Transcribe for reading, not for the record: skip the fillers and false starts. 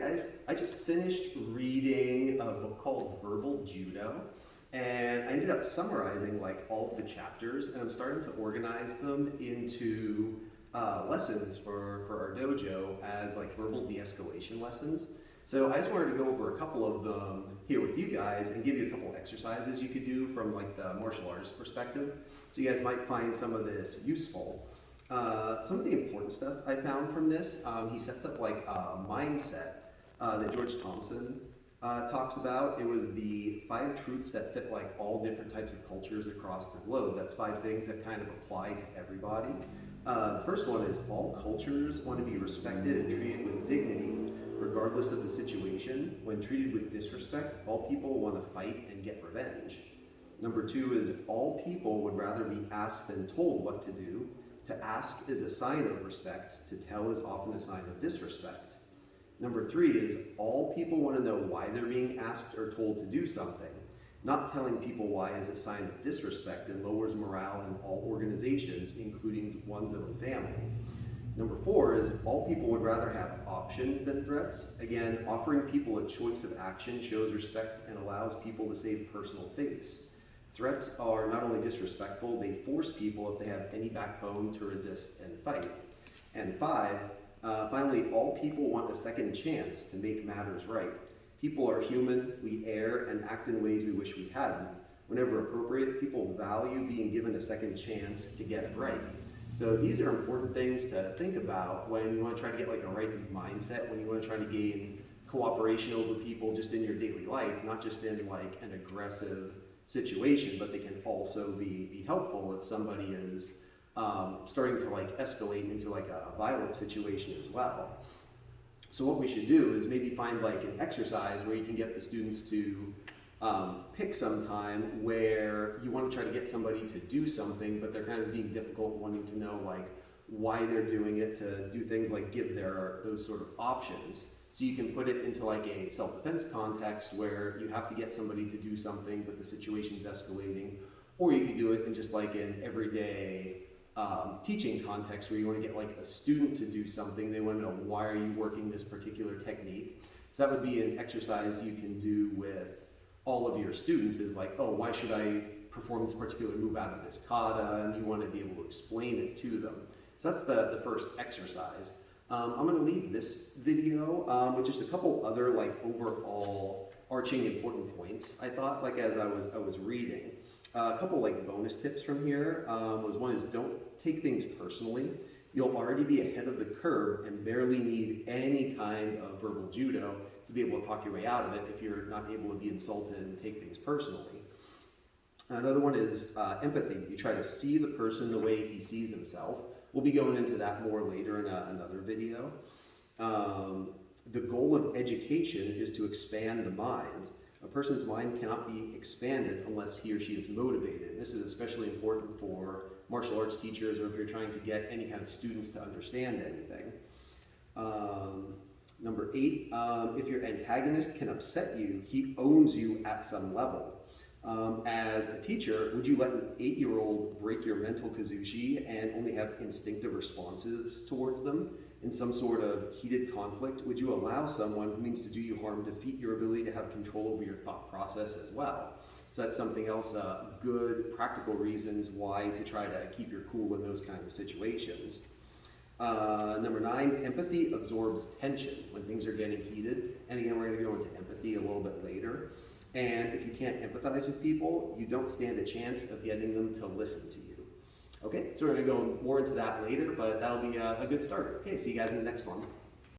guys, I just finished reading a book called Verbal Judo, and I ended up summarizing like all of the chapters, and I'm starting to organize them into lessons for our dojo as like verbal de-escalation lessons. So I just wanted to go over a couple of them here with you guys and give you a couple exercises you could do from like the martial artist perspective. So you guys might find some of this useful. Some of the important stuff I found from this, he sets up like a mindset that George Thompson talks about. It was the 5 truths that fit like all different types of cultures across the globe. That's 5 things that kind of apply to everybody. The first one is all cultures want to be respected and treated with dignity, regardless of the situation. When treated with disrespect, all people want to fight and get revenge. Number 2 is all people would rather be asked than told what to do. To ask is a sign of respect. To tell is often a sign of disrespect. Number 3 is all people want to know why they're being asked or told to do something. Not telling people why is a sign of disrespect and lowers morale in all organizations, including one's own family. Number 4 is all people would rather have options than threats. Again, offering people a choice of action shows respect and allows people to save personal face. Threats are not only disrespectful, they force people, if they have any backbone, to resist and fight. And 5, finally, all people want a second chance to make matters right. People are human, we err and act in ways we wish we hadn't. Whenever appropriate, people value being given a second chance to get it right. So these are important things to think about when you want to try to get like a right mindset, when you want to try to gain cooperation over people just in your daily life, not just in like an aggressive situation, but they can also be helpful if somebody is starting to like escalate into like a violent situation as well. So what we should do is maybe find like an exercise where you can get the students to pick some time where you want to try to get somebody to do something, but they're kind of being difficult, wanting to know like why they're doing it, to do things like give those sort of options. So you can put it into like a self-defense context where you have to get somebody to do something, but the situation's escalating, or you could do it in just like an everyday teaching context where you want to get like a student to do something. They want to know, why are you working this particular technique? So that would be an exercise you can do with all of your students, is like, oh, why should I perform this particular move out of this kata? And you want to be able to explain it to them. So that's the first exercise. I'm going to leave this video with just a couple other like overall arching important points. I thought like as I was reading, a couple like bonus tips from here one is don't take things personally. You'll already be ahead of the curve and barely need any kind of verbal judo to be able to talk your way out of it if you're not able to be insulted and take things personally. Another one is empathy. You try to see the person the way he sees himself. We'll be going into that more later in another video. The goal of education is to expand the mind. A person's mind cannot be expanded unless he or she is motivated. And this is especially important for martial arts teachers, or if you're trying to get any kind of students to understand anything. Number 8, if your antagonist can upset you, he owns you at some level. As a teacher, would you let an 8-year-old break your mental kazushi and only have instinctive responses towards them? In some sort of heated conflict, would you allow someone who means to do you harm defeat your ability to have control over your thought process as well? So that's something else, good practical reasons why to try to keep your cool in those kind of situations. Number 9, empathy absorbs tension when things are getting heated. And again, we're going to go into empathy a little bit later. And if you can't empathize with people, you don't stand a chance of getting them to listen to you. Okay, so we're going to go more into that later, but that'll be a good start. Okay, see you guys in the next one.